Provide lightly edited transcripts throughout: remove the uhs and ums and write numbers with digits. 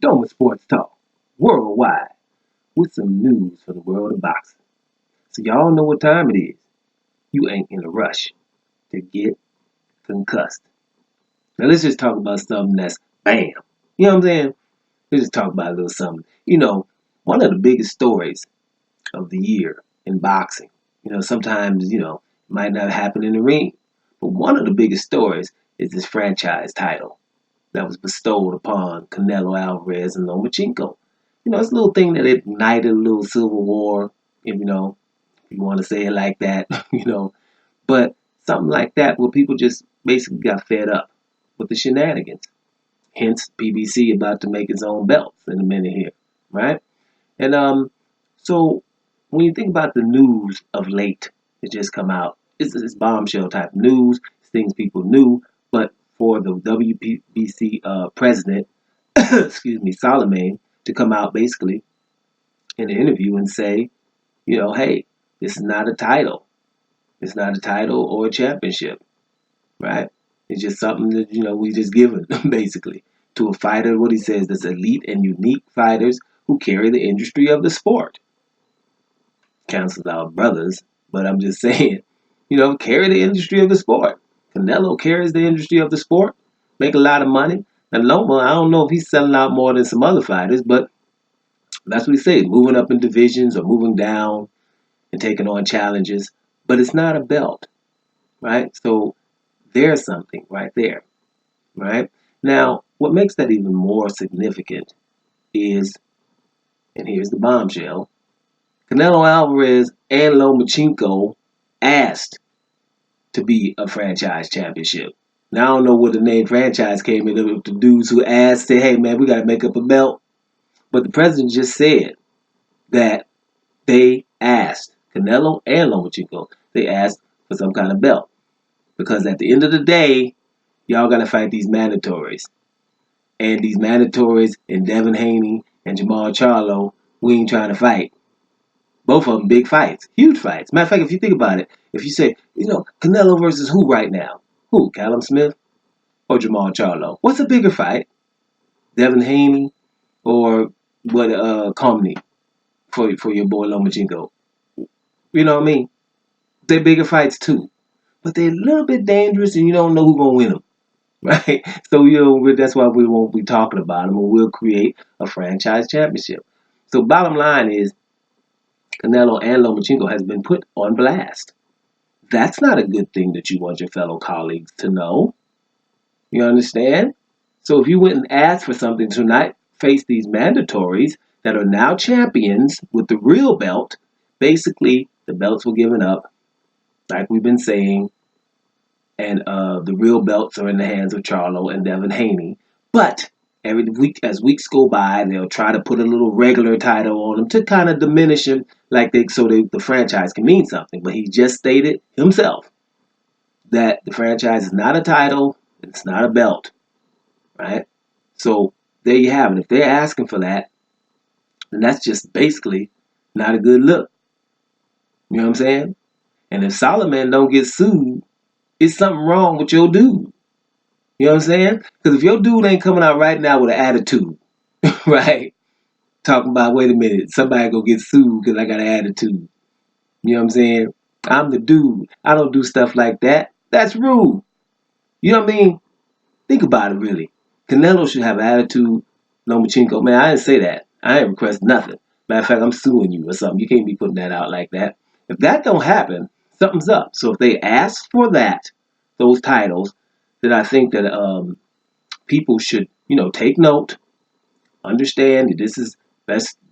Doma Sports Talk, worldwide, with some news from the world of boxing. So y'all know what time it is. You ain't in a rush to get concussed. Now let's just talk about something that's bam. You know what I'm saying? Let's just talk about a little something. One of the biggest stories of the year in boxing. Sometimes, it might not happen in the ring. But one of the biggest stories is this franchise title that was bestowed upon Canelo Alvarez and Lomachenko. It's a little thing that ignited a little civil war, if you want to say it like that, But something like that where people just basically got fed up with the shenanigans. Hence, PBC about to make its own belts in a minute here, right? And so when you think about the news of late that just come out, it's bombshell type news. It's things people knew, but for the WBC president, excuse me, Solomon, to come out basically in an interview and say, hey, this is not a title. It's not a title or a championship, right? It's just something that, we just given, basically, to a fighter, what he says, that's elite and unique fighters who carry the industry of the sport. Cancels out brothers, but I'm just saying, carry the industry of the sport. Canelo carries the industry of the sport, make a lot of money. And Loma, I don't know if he's selling out more than some other fighters, but that's what he says, moving up in divisions or moving down and taking on challenges. But it's not a belt, right? So there's something right there, right? Now, what makes that even more significant is, and here's the bombshell, Canelo Alvarez and Lomachenko asked to be a franchise championship. Now, I don't know where the name franchise came in, the dudes who asked, say, hey, man, we got to make up a belt. But the president just said that they asked, Canelo and Lomachenko, they asked for some kind of belt. Because at the end of the day, y'all got to fight these mandatories. And these mandatories and Devin Haney and Jamal Charlo, we ain't trying to fight. Both of them big fights, huge fights. Matter of fact, if you think about it, if you say, Canelo versus who right now? Who, Callum Smith or Jamal Charlo? What's a bigger fight? Devin Haney or what? Comney for your boy Lomachenko. You know what I mean? They're bigger fights too, but they're a little bit dangerous, and you don't know who's gonna win them, right? So that's why we won't be talking about them, and we'll create a franchise championship. So bottom line is, Canelo and Lomachenko has been put on blast. That's not a good thing that you want your fellow colleagues to know. You understand? So if you went and asked for something to not face these mandatories that are now champions with the real belt, basically the belts were given up, like we've been saying, and the real belts are in the hands of Charlo and Devin Haney. But every week, as weeks go by, they'll try to put a little regular title on them to kind of diminish him, the franchise can mean something. But he just stated himself that the franchise is not a title, it's not a belt, right? So there you have it. If they're asking for that, then that's just basically not a good look. You know what I'm saying? And if Solomon don't get sued, it's something wrong with your dude. You know what I'm saying? Because if your dude ain't coming out right now with an attitude, right? Talking about, wait a minute, somebody go get sued because I got an attitude. You know what I'm saying? I'm the dude. I don't do stuff like that. That's rude. You know what I mean? Think about it, really. Canelo should have an attitude. Lomachenko, man, I didn't say that. I ain't request nothing. Matter of fact, I'm suing you or something. You can't be putting that out like that. If that don't happen, something's up. So if they ask for that, those titles, then I think that people should, take note, understand that this is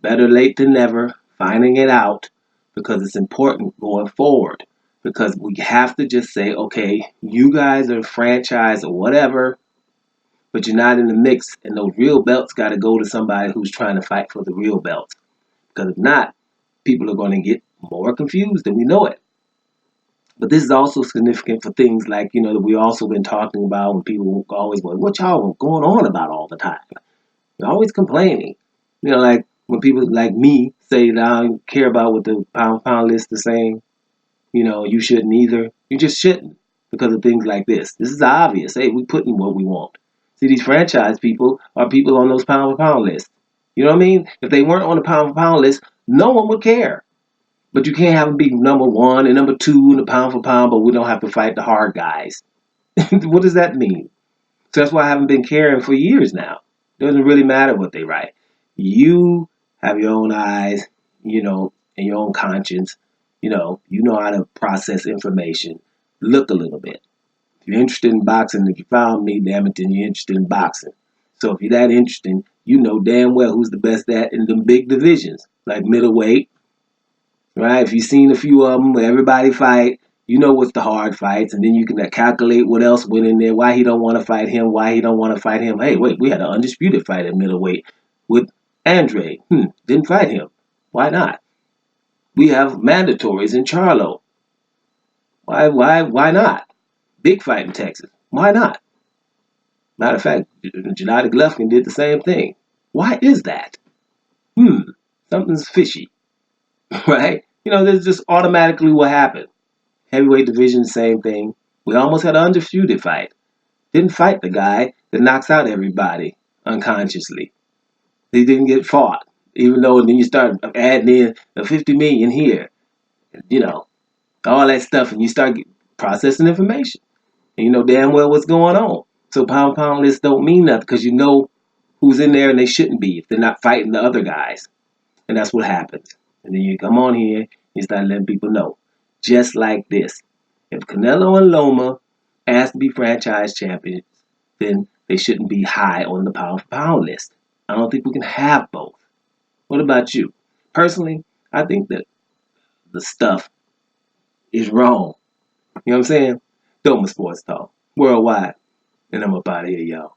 better late than never, finding it out, because it's important going forward. Because we have to just say, okay, you guys are a franchise or whatever, but you're not in the mix, and those real belts got to go to somebody who's trying to fight for the real belts. Because if not, people are going to get more confused than we know it. But this is also significant for things like, that we also been talking about when people always go, what y'all going on about all the time? You're always complaining. Like when people like me say that I don't care about what the pound list is saying, you shouldn't either. You just shouldn't because of things like this. This is obvious. Hey, we put in what we want. See, these franchise people are people on those pound for pound lists. You know what I mean? If they weren't on the pound for pound list, no one would care. But you can't have them be number one and number two in the pound for pound, but we don't have to fight the hard guys. What does that mean? So that's why I haven't been caring for years now. It doesn't really matter what they write. You have your own eyes, and your own conscience. You know how to process information. Look a little bit. If you're interested in boxing, if you found me, damn it, then you're interested in boxing. So if you're that interested, you know damn well who's the best at in them big divisions, like middleweight, right? If you've seen a few of them where everybody fight, you know what's the hard fights, and then you can calculate what else went in there, why he don't want to fight him, why he don't want to fight him. Hey, wait, we had an undisputed fight at middleweight with Andre. Didn't fight him. Why not? We have mandatories in Charlo. Why not? Big fight in Texas. Why not? Matter of fact, Gennady Golovkin did the same thing. Why is that? Something's fishy, right? There's just automatically what happened. Heavyweight division, same thing. We almost had an undisputed fight. Didn't fight the guy that knocks out everybody unconsciously. He didn't get fought, even though then you start adding in the 50 million here, you know, all that stuff, and you start processing information, and you know damn well what's going on. So pound lists don't mean nothing because you know who's in there and they shouldn't be if they're not fighting the other guys, and that's what happens. And then you come on here, and you start letting people know, just like this. If Canelo and Loma ask to be franchise champions, then they shouldn't be high on the pound for pound list. I don't think we can have both. What about you? Personally, I think that the stuff is wrong. You know what I'm saying? Doma Sports Talk. Worldwide. And I'm up out of here, y'all.